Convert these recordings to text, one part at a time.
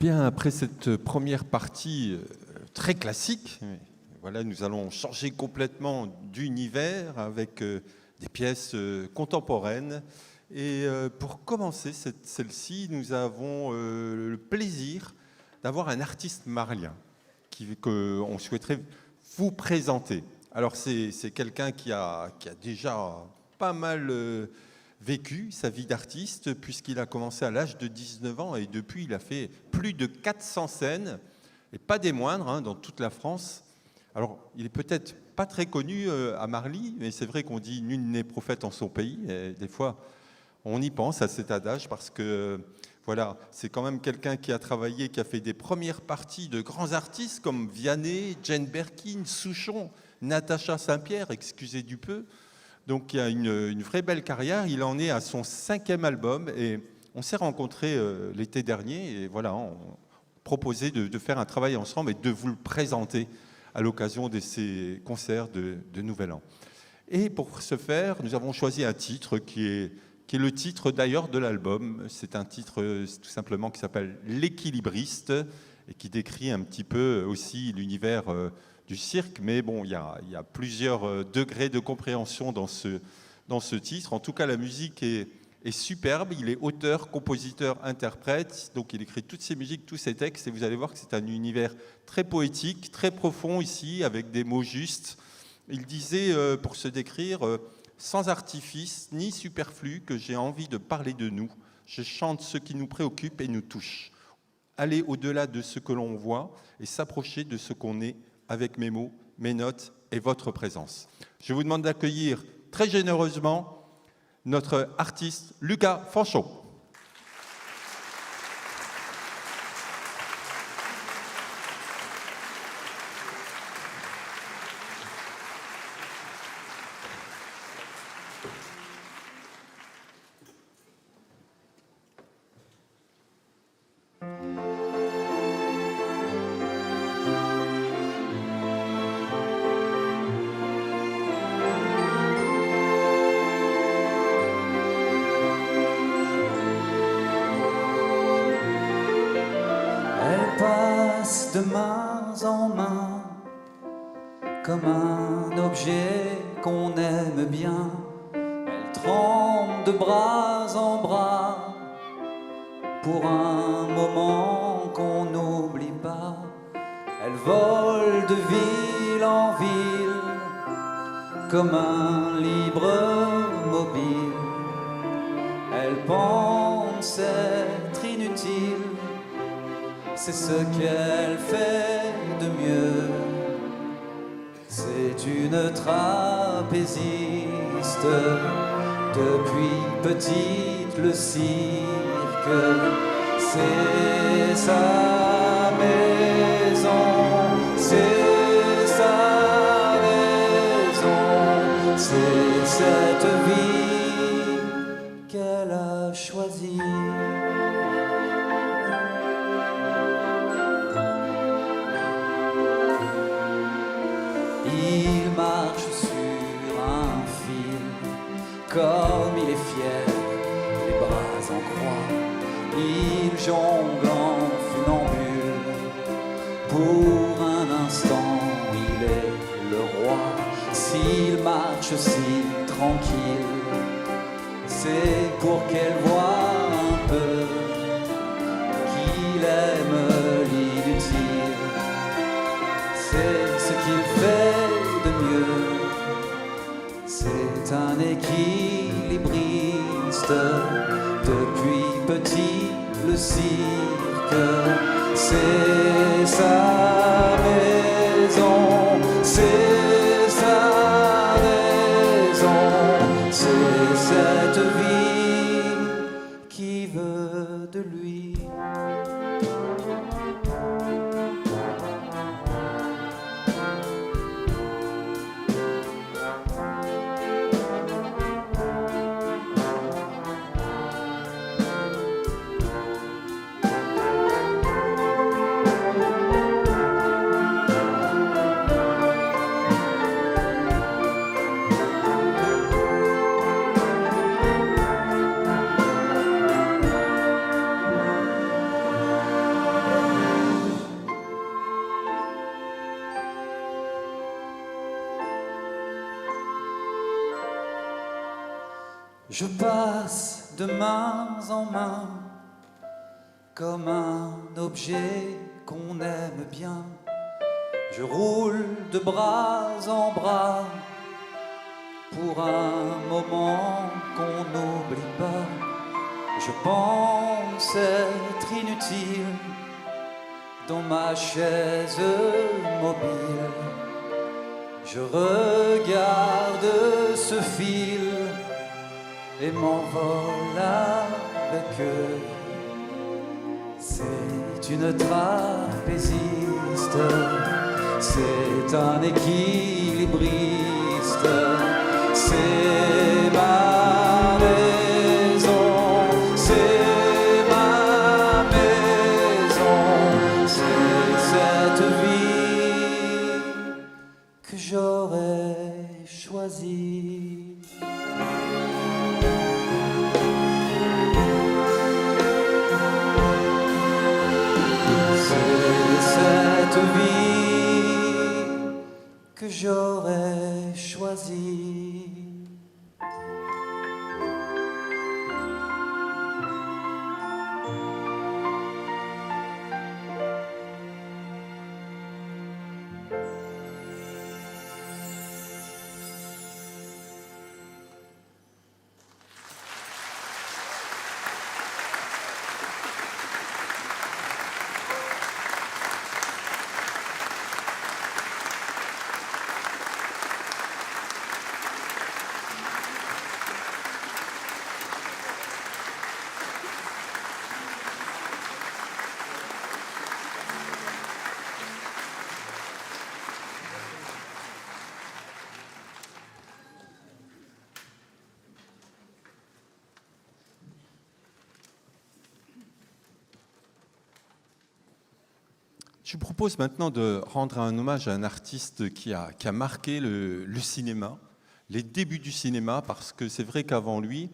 Bien, après cette première partie très classique, voilà, nous allons changer complètement d'univers avec des pièces contemporaines. Et pour commencer celle-ci, nous avons le plaisir d'avoir un artiste marlien qu'on souhaiterait vous présenter. Alors c'est quelqu'un qui a déjà pas mal vécu sa vie d'artiste, puisqu'il a commencé à l'âge de 19 ans et depuis il a fait plus de 400 scènes, et pas des moindres, dans toute la France. Alors il est peut-être pas très connu à Marly, mais c'est vrai qu'on dit « nul n'est prophète en son pays », et des fois on y pense à cet adage, parce que voilà, c'est quand même quelqu'un qui a travaillé, qui a fait des premières parties de grands artistes comme Vianney, Jane Birkin, Souchon, Natacha Saint-Pierre, excusez du peu. Donc il y a une vraie belle carrière. Il en est à son 5e album et on s'est rencontrés l'été dernier et voilà, on proposait de faire un travail ensemble et de vous le présenter à l'occasion de ces concerts de Nouvel An. Et pour ce faire, nous avons choisi un titre qui est le titre d'ailleurs de l'album. C'est un titre tout simplement qui s'appelle « L'équilibriste » et qui décrit un petit peu aussi l'univers du cirque, mais bon, il y a plusieurs degrés de compréhension dans ce titre. En tout cas, la musique est superbe. Il est auteur, compositeur, interprète. Donc, il écrit toutes ses musiques, tous ses textes. Et vous allez voir que c'est un univers très poétique, très profond ici, avec des mots justes. Il disait, pour se décrire, sans artifice ni superflu, que j'ai envie de parler de nous. Je chante ce qui nous préoccupe et nous touche. Aller au-delà de ce que l'on voit et s'approcher de ce qu'on est, avec mes mots, mes notes et votre présence. Je vous demande d'accueillir très généreusement notre artiste Lucas Fanchon. De main en main, comme un objet qu'on aime bien. Elle tremble de bras en bras, pour un moment qu'on n'oublie pas. Elle vole de ville en ville, comme un libre mobile. Elle pense être inutile, c'est ce qu'elle fait de mieux. C'est une trapéziste, depuis petite le cirque, c'est sa maison, c'est sa maison, c'est cette vie qu'elle a choisie. Il marche sur un fil, comme il est fier, les bras en croix. Il jongle en funambule, pour un instant il est le roi. S'il marche si tranquille, c'est pour qu'elle voie un peu qu'il aime l'inutile. C'est ce qu'il fait de mieux. C'est un équilibriste, depuis petit le cirque. C'est sa maison, c'est sa maison, c'est cette vie qui veut de lui. Je passe de main en main comme un objet qu'on aime bien. Je roule de bras en bras pour un moment qu'on n'oublie pas. Je pense être inutile dans ma chaise mobile. Je regarde ce fil et m'envole avec eux. C'est une trapéziste, c'est un équilibriste, c'est ma maison, c'est ma maison, c'est cette vie que j'aurais choisie. Cette vie que j'aurais choisie. Je vous propose maintenant de rendre un hommage à un artiste qui a marqué le cinéma, les débuts du cinéma, parce que c'est vrai qu'avant lui,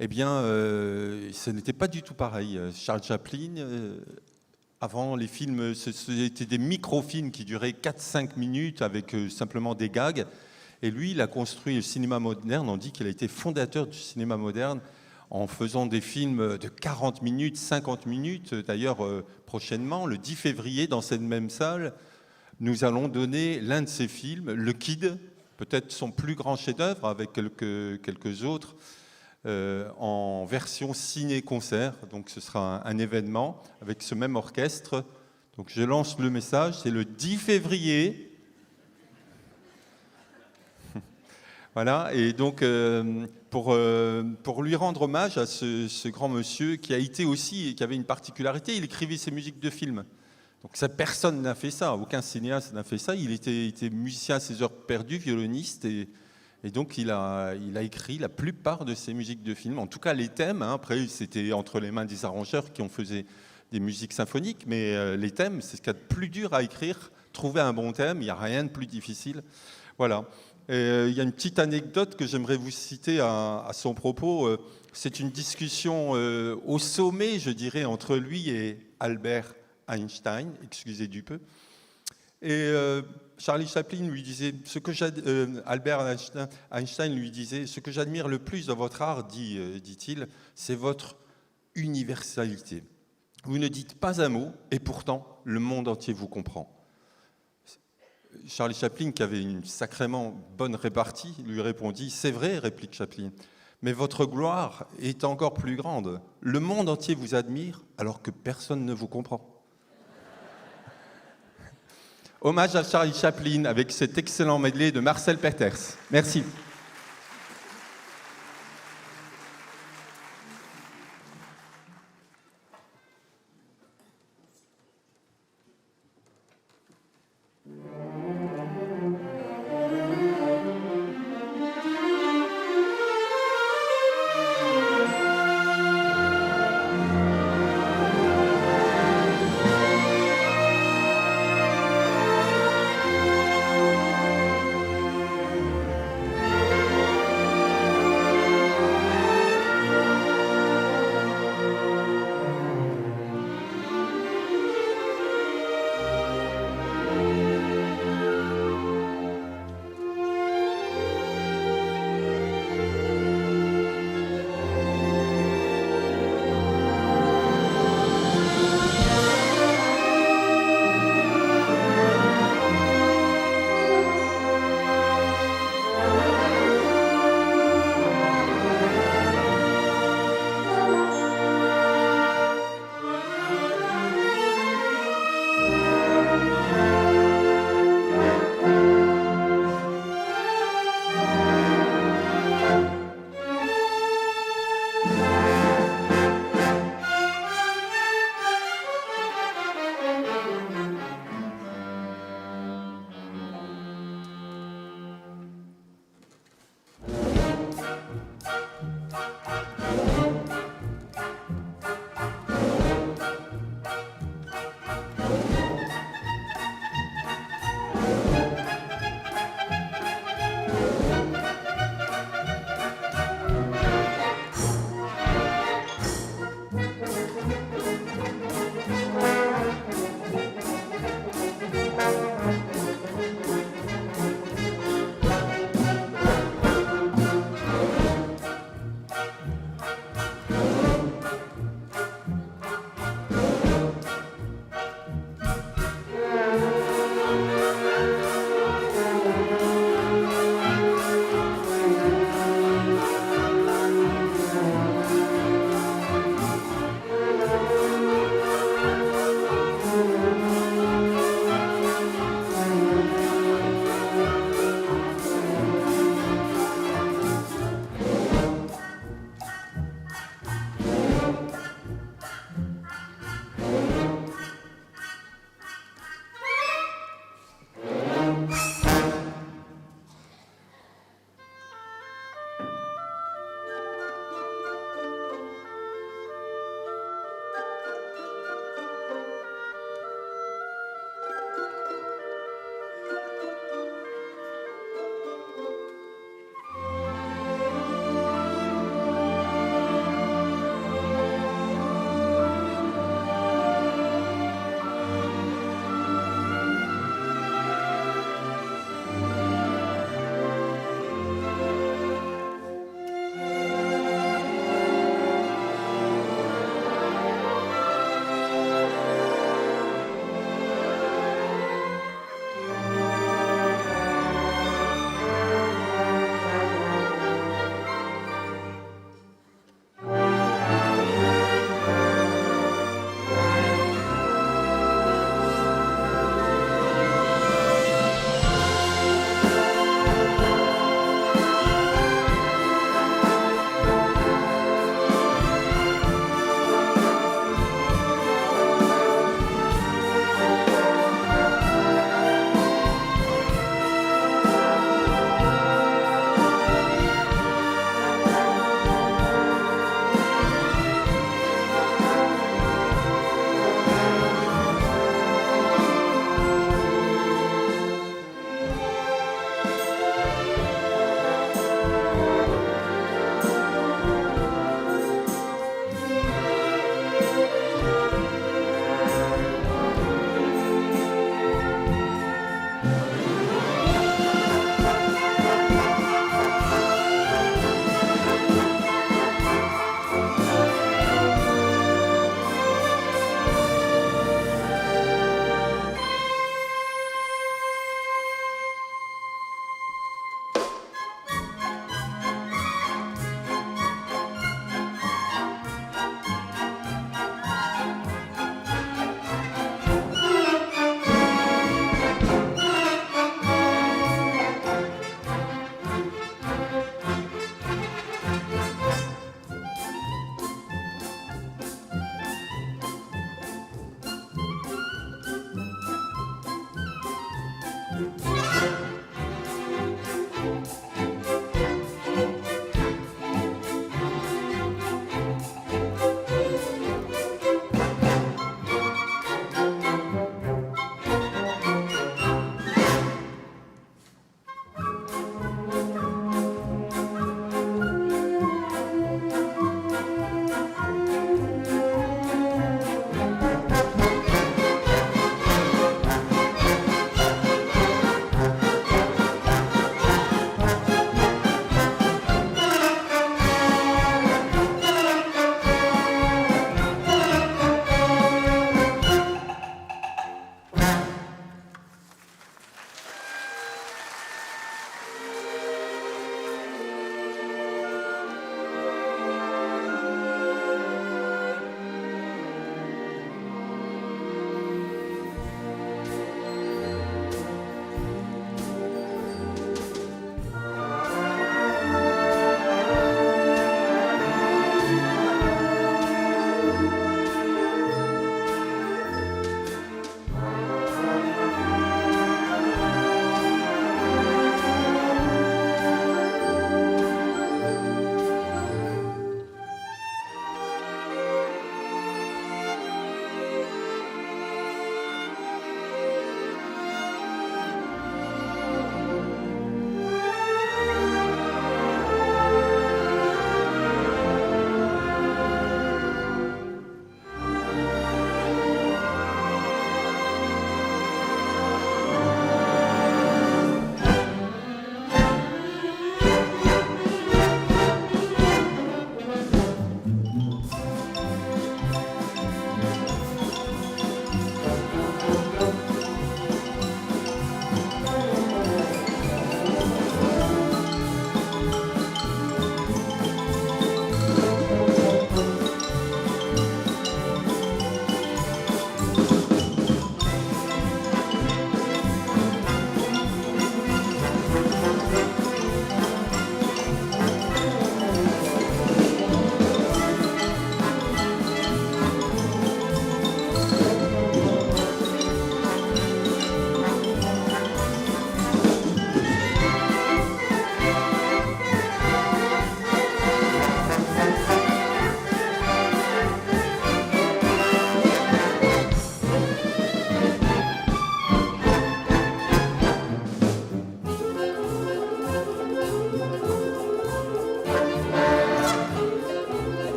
eh bien, ce n'était pas du tout pareil. Charles Chaplin, avant les films, c'était des micro-films qui duraient 4-5 minutes avec simplement des gags. Et lui, il a construit le cinéma moderne. On dit qu'il a été fondateur du cinéma moderne en faisant des films de 40 minutes, 50 minutes. D'ailleurs, prochainement, le 10 février, dans cette même salle, nous allons donner l'un de ses films, Le Kid, peut-être son plus grand chef-d'œuvre, avec quelques autres, en version ciné-concert. Donc ce sera un événement avec ce même orchestre. Donc je lance le message, c'est le 10 février. Voilà, et donc pour lui rendre hommage à ce grand monsieur qui a été aussi, qui avait une particularité, il écrivait ses musiques de films. Donc ça, personne n'a fait ça, aucun cinéaste n'a fait ça. Il était musicien à ses heures perdues, violoniste, et donc il a écrit la plupart de ses musiques de films, en tout cas les thèmes. Hein, après, c'était entre les mains des arrangeurs qui ont fait des musiques symphoniques, mais les thèmes, c'est ce qu'il y a de plus dur à écrire. Trouver un bon thème, il n'y a rien de plus difficile. Voilà. Il y a une petite anecdote que j'aimerais vous citer à son propos. C'est une discussion au sommet, je dirais, entre lui et Albert Einstein, excusez du peu. Et Charlie Chaplin lui disait, Albert Einstein lui disait, ce que j'admire le plus dans votre art, dit-il, c'est votre universalité. Vous ne dites pas un mot, et pourtant, le monde entier vous comprend. Charlie Chaplin, qui avait une sacrément bonne répartie, lui répondit « C'est vrai, réplique Chaplin, mais votre gloire est encore plus grande. Le monde entier vous admire alors que personne ne vous comprend. » Hommage à Charlie Chaplin avec cet excellent medley de Marcel Peters. Merci.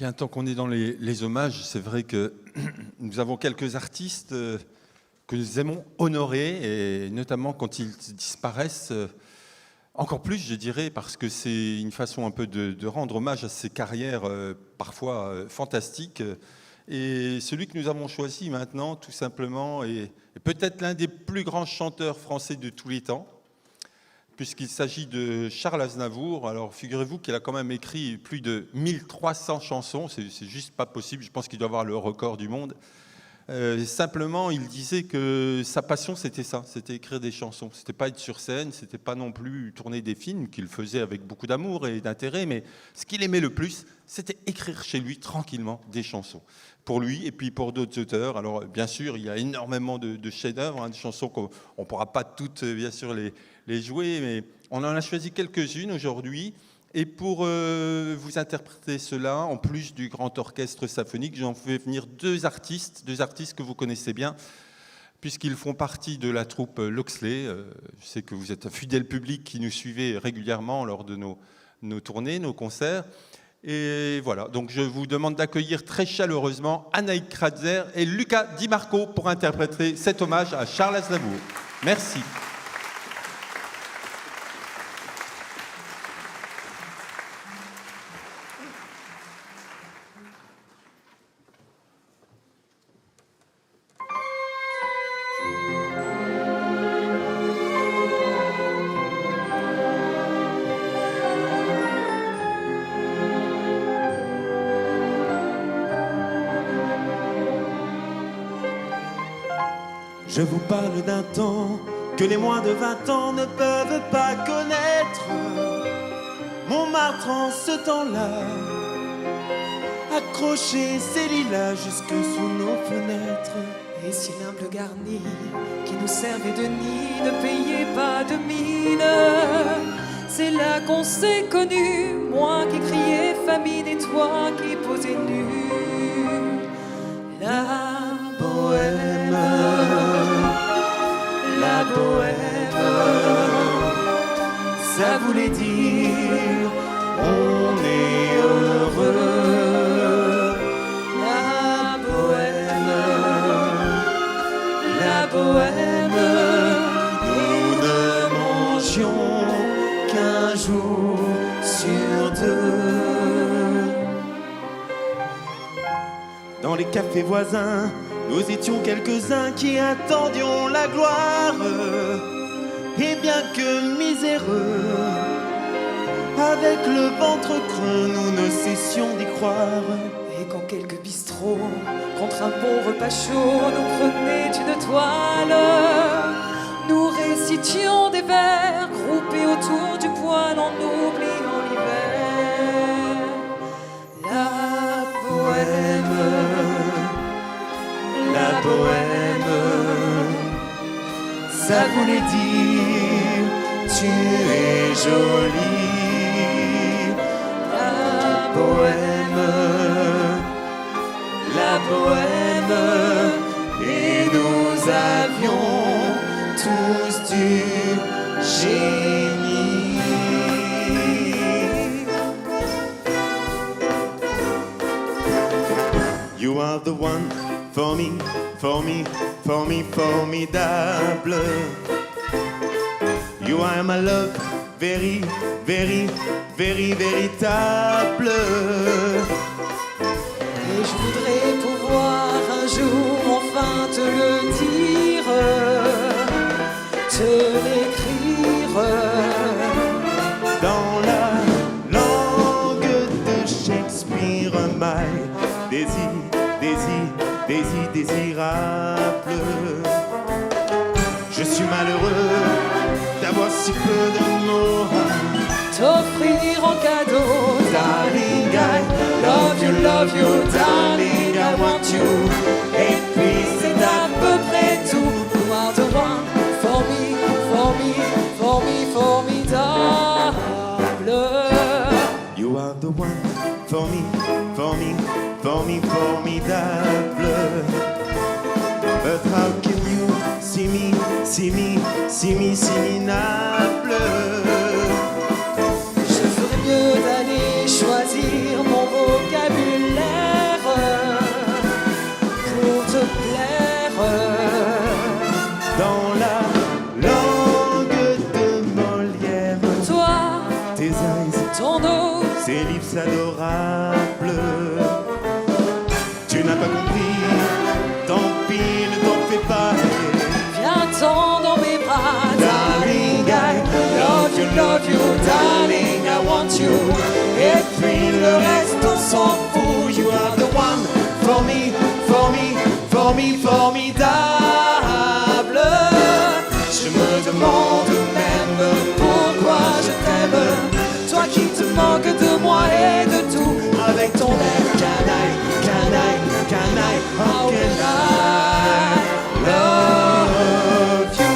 Bien, tant qu'on est dans les hommages, c'est vrai que nous avons quelques artistes que nous aimons honorer, et notamment quand ils disparaissent, encore plus, je dirais, parce que c'est une façon un peu de rendre hommage à ces carrières parfois fantastiques. Et celui que nous avons choisi maintenant, tout simplement, est peut-être l'un des plus grands chanteurs français de tous les temps, puisqu'il s'agit de Charles Aznavour. Alors, figurez-vous qu'il a quand même écrit plus de 1300 chansons. C'est juste pas possible. Je pense qu'il doit avoir le record du monde. Simplement, il disait que sa passion, c'était ça, c'était écrire des chansons. C'était pas être sur scène, c'était pas non plus tourner des films qu'il faisait avec beaucoup d'amour et d'intérêt, mais ce qu'il aimait le plus, c'était écrire chez lui tranquillement des chansons. Pour lui et puis pour d'autres auteurs. Alors, bien sûr, il y a énormément de chefs-d'œuvre, de chansons qu'on ne pourra pas toutes, bien sûr, les jouer, mais on en a choisi quelques-unes aujourd'hui. Et pour vous interpréter cela, en plus du grand orchestre symphonique, j'en fais venir deux artistes que vous connaissez bien, puisqu'ils font partie de la troupe Loxley. Je sais que vous êtes un fidèle public qui nous suivez régulièrement lors de nos tournées, nos concerts. Et voilà, donc je vous demande d'accueillir très chaleureusement Anaïk Kratzer et Luca Di Marco pour interpréter cet hommage à Charles Aznavour. Merci. Je vous parle d'un temps que les moins de 20 ans ne peuvent pas connaître. Montmartre en ce temps-là accrochait ses lilas jusque sous nos fenêtres. Et si l'humble garni qui nous servait de nid ne payait pas de mine, c'est là qu'on s'est connus, moi qui criais famine et toi qui posais nu. La bohème, la bohème, ça voulait dire on est heureux. La bohème, la bohème, nous ne mangions qu'un jour sur deux. Dans les cafés voisins, nous étions quelques-uns qui attendions la gloire. Et bien que miséreux, avec le ventre creux, nous ne cessions d'y croire. Et quand quelques bistrots, contre un bon repas chaud, nous prenaient une toile, nous récitions des vers groupés autour du poêle en oubliant l'hiver. La bohème, la bohème, ça voulait dire tu es jolie. la bohème, La bohème, et nous avions tous du génie. You are the one for me, for me, for me, formidable. You are my love, very, very, very, véritable. et je voudrais pouvoir un jour enfin te le dire, te l'écrire. Dans la langue de Shakespeare, my désir, désir, désir, désirable. Je suis malheureux d'avoir si peu de mots. T'offrir en cadeau, darling, I love you, darling, I want you. Et puis c'est à peu près tout. You are the one for me, for me, for me, formidable. You are the one for me, for me, for me, formidable. But how can you see me, see me, see me, see me, minable? Je ferais mieux d'aller choisir mon vocabulaire you. Et puis le reste on s'en fout. You are the one for me, for me, for me, formidable. Je me demande même pourquoi je t'aime. Toi qui te manques de moi et de tout. Avec ton air canaille, canaille, canaille. How can I love you?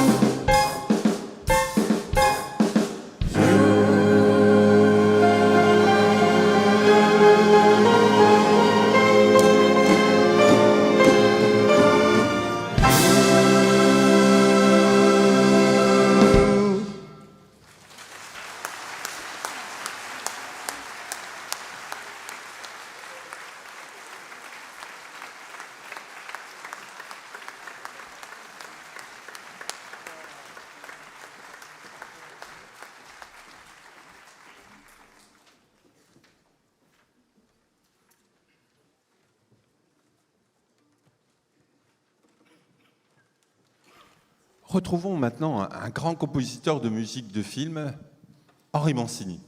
Retrouvons maintenant un grand compositeur de musique de film, Henri Mancini.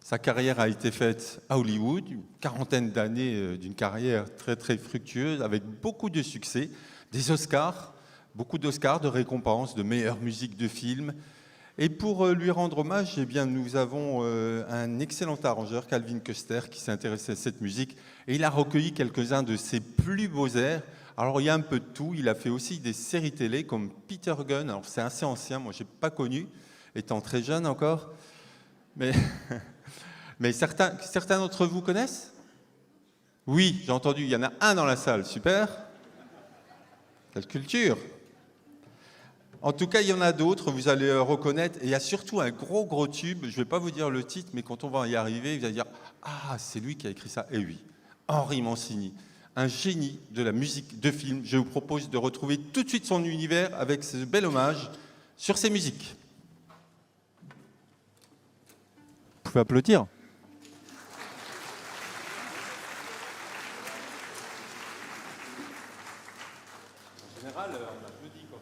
Sa carrière a été faite à Hollywood, une quarantaine d'années d'une carrière très très fructueuse, avec beaucoup de succès, des Oscars, beaucoup d'Oscars, de récompenses, de meilleure musique de film. Et pour lui rendre hommage, eh bien, nous avons un excellent arrangeur, Calvin Custer, qui s'est intéressé à cette musique. Et il a recueilli quelques-uns de ses plus beaux airs. Alors, il y a un peu de tout. Il a fait aussi des séries télé comme Peter Gunn. Alors, c'est assez ancien. Moi, je n'ai pas connu, étant très jeune encore. Mais certains d'entre vous connaissent? Oui, j'ai entendu. Il y en a un dans la salle. Super. Quelle culture! En tout cas, il y en a d'autres. Vous allez reconnaître. Et il y a surtout un gros tube. Je ne vais pas vous dire le titre, mais quand on va y arriver, vous allez dire « Ah, c'est lui qui a écrit ça. » Et oui, Henri Mancini. Un génie de la musique de film. Je vous propose de retrouver tout de suite son univers avec ce bel hommage sur ses musiques. Vous pouvez applaudir. En général, on applaudit quand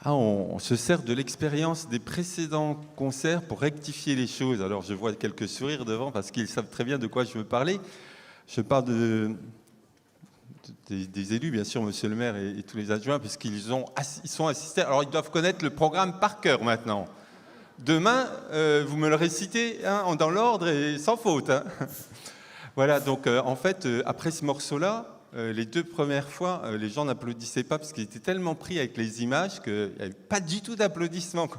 On se sert de l'expérience des précédents concerts pour rectifier les choses. Alors, je vois quelques sourires devant parce qu'ils savent très bien de quoi je veux parler. Je parle des élus, bien sûr, monsieur le maire et tous les adjoints, puisqu'ils sont assistés. Alors, ils doivent connaître le programme par cœur maintenant. Demain, vous me le récitez dans l'ordre et sans faute. Voilà, donc en fait, après ce morceau-là, les 2 premières fois, les gens n'applaudissaient pas parce qu'ils étaient tellement pris avec les images qu'il n'y avait pas du tout d'applaudissements.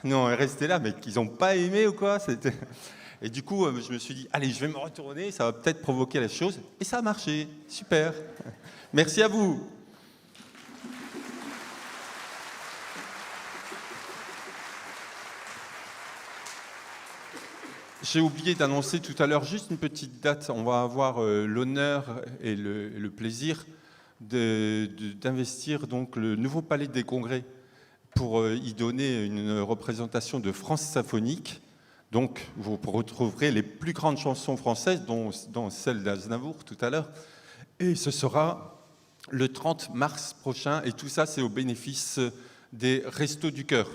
Non, on est resté là, mais qu'ils n'ont pas aimé ou quoi. Et du coup, je me suis dit, allez, je vais me retourner, ça va peut-être provoquer la chose. Et ça a marché, super. Merci à vous. J'ai oublié d'annoncer tout à l'heure juste une petite date. On va avoir l'honneur et le plaisir d'investir donc le nouveau palais des congrès pour y donner une représentation de France symphonique. Donc vous retrouverez les plus grandes chansons françaises, dont celle d'Aznavour tout à l'heure. Et ce sera le 30 mars prochain. Et tout ça, c'est au bénéfice des Restos du Cœur,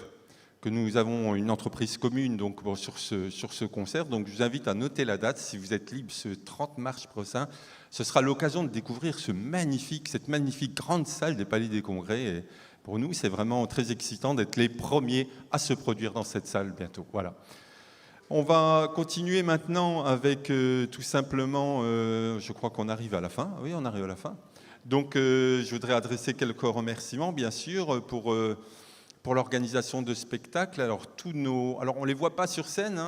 que nous avons une entreprise commune donc, sur ce concert. Donc je vous invite à noter la date, si vous êtes libre, ce 30 mars prochain. Ce sera l'occasion de découvrir cette magnifique grande salle des Palais des Congrès. Et pour nous, c'est vraiment très excitant d'être les premiers à se produire dans cette salle bientôt. Voilà. On va continuer maintenant avec tout simplement, je crois qu'on arrive à la fin. Oui, on arrive à la fin. Donc je voudrais adresser quelques remerciements, bien sûr, pour l'organisation de spectacles. Alors on ne les voit pas sur scène,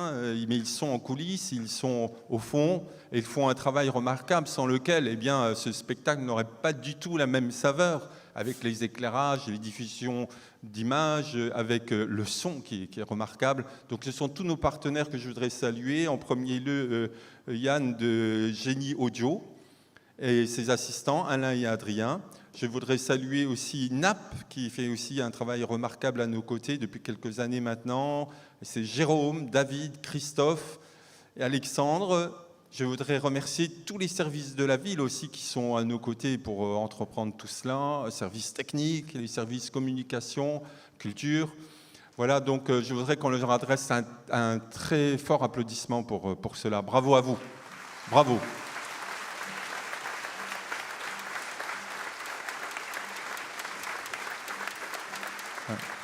mais ils sont en coulisses, ils sont au fond, et ils font un travail remarquable sans lequel ce spectacle n'aurait pas du tout la même saveur, avec les éclairages, les diffusions d'images, avec le son qui est remarquable. Donc ce sont tous nos partenaires que je voudrais saluer. En premier lieu, Yann de Génie Audio et ses assistants, Alain et Adrien. Je voudrais saluer aussi NAP, qui fait aussi un travail remarquable à nos côtés depuis quelques années maintenant. C'est Jérôme, David, Christophe et Alexandre. Je voudrais remercier tous les services de la ville aussi qui sont à nos côtés pour entreprendre tout cela, services techniques, les services communication, culture. Voilà, donc je voudrais qu'on leur adresse un très fort applaudissement pour cela. Bravo à vous. Bravo.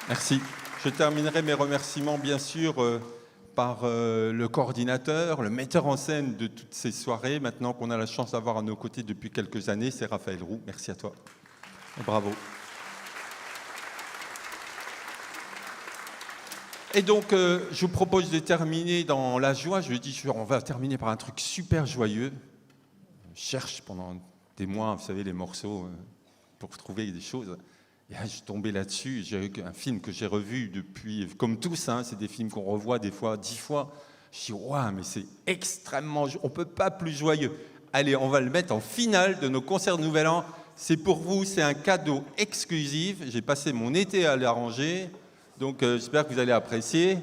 Merci. Je terminerai mes remerciements, bien sûr, par le coordinateur, le metteur en scène de toutes ces soirées, maintenant qu'on a la chance d'avoir à nos côtés depuis quelques années, c'est Raphaël Roux. Merci à toi. Et bravo. Et donc, je vous propose de terminer dans la joie. Je dis, on va terminer par un truc super joyeux. Je cherche pendant des mois, vous savez, les morceaux pour trouver des choses. Et là, je suis tombé là-dessus. J'ai un film que j'ai revu depuis, comme tous, c'est des films qu'on revoit des fois 10 fois. Je dis, waouh, mais c'est extrêmement... On ne peut pas plus joyeux. Allez, on va le mettre en finale de nos concerts de Nouvel An. C'est pour vous, c'est un cadeau exclusif. J'ai passé mon été à l'arranger, donc j'espère que vous allez apprécier.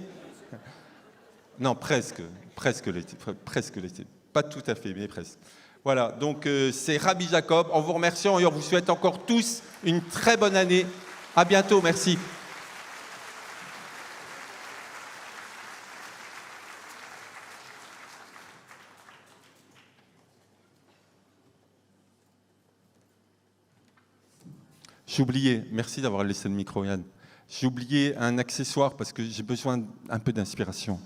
Non, presque l'été. Pas tout à fait, mais presque. Voilà, donc c'est Rabbi Jacob. En vous remerciant et on vous souhaite encore tous une très bonne année. À bientôt, merci. J'ai oublié, merci d'avoir laissé le micro, Yann. J'ai oublié un accessoire parce que j'ai besoin un peu d'inspiration.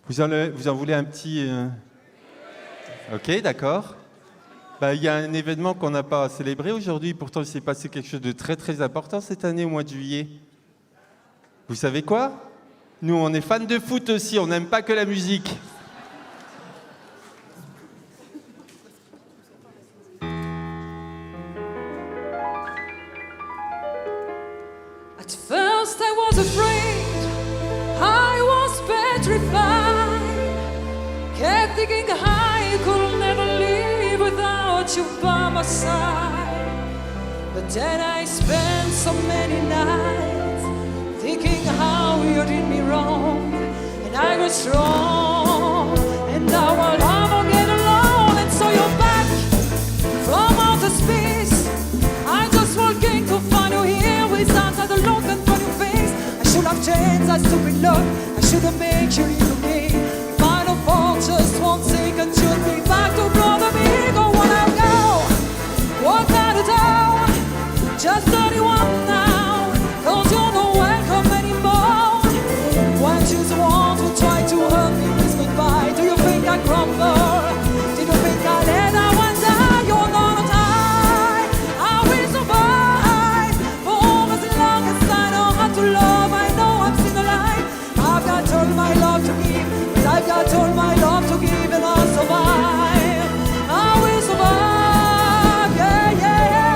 Vous en voulez un petit... Ok, d'accord. Il y a un événement qu'on n'a pas célébré aujourd'hui, pourtant il s'est passé quelque chose de très très important cette année au mois de juillet. Vous savez quoi? Nous, on est fans de foot aussi, on n'aime pas que la musique. At first I was afraid, I was petrified, kept thinking I could never live without you by my side. But then I spent so many nights thinking how you did me wrong, and I got strong, and now I'll never get alone. And so you're back from outer space, I just walking to find you here without the look and funny face. I should have changed that stupid look, I should have made you leave me. If I don't fall just 1 second, you'd be back to brother me. Go on out, go, walk out the door, just 31 now, cause you're not welcome anymore. When you want to try to hurt me with goodbye, do you think I crumble? Did you think I let I one die? You're not a tie, I will survive for as long as I know how to love. I know I'm still alive, I've got all my love to give, but I've got all my love to give, and I'll survive, I will survive, yeah, yeah, yeah.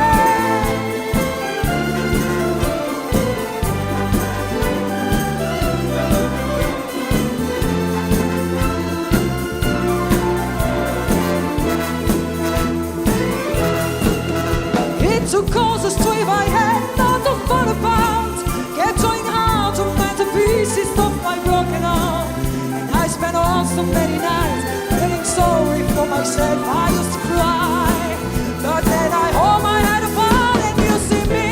It took causes to if I had not to fall apart, kept trying hard to mend the pieces of my broken heart. And I spent all so many nights feeling sorry for myself. I used to cry, but then I hold my head apart and you see me,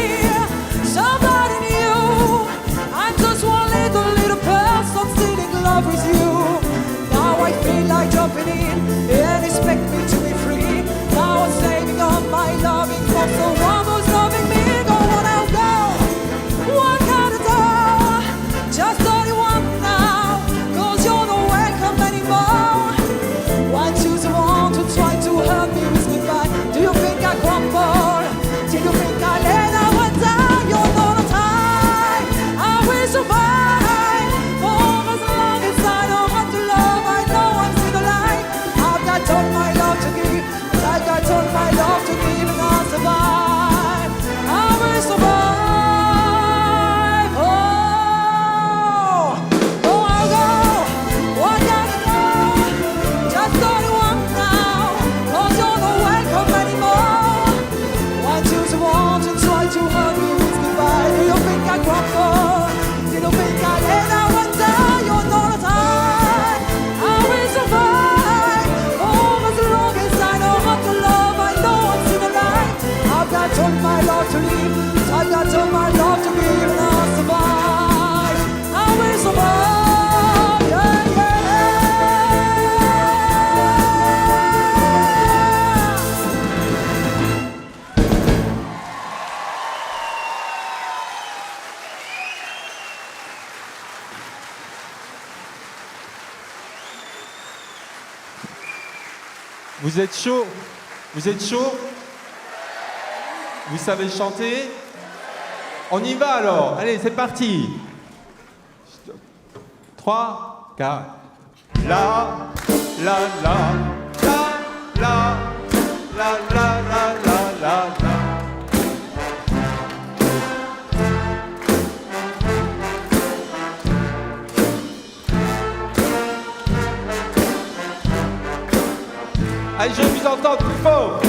somebody new. I'm just one little person still in love with you. Now I feel like jumping in and expect me to be free. Now I'm saving all my loving for someone who's loving me. Go on out, go, walk out the door, just 31 now, cause you're not welcome anymore. Why choose the one to try to hurt me with goodbye? Do you think I crumble? Do you think I let I one die? You're not a tie, I will survive for as long as I know how to love. I know I'm still alive, I've got all my love to give, but I've got all my love to give, and I'll survive, I will survive. Oh, go, I'll go, walk out the door, just 31 now, cause you're not welcome anymore. Why choose the one to try to hurt me with goodbye? Do you think I crumble? Do you think I let I one die? You're not a tie, I will survive for as long as I know how to love. I know I'm still alive, I've got all my love to live, I've got all my love to give, and I'll survive, I will survive, yeah, yeah. Vous êtes chaud? Vous êtes chaud? Vous savez chanter? On y va alors. Allez, c'est parti. 3, 4. La, la, la, la, la, la, la, la, la, la. Allez, je vous entends plus fort.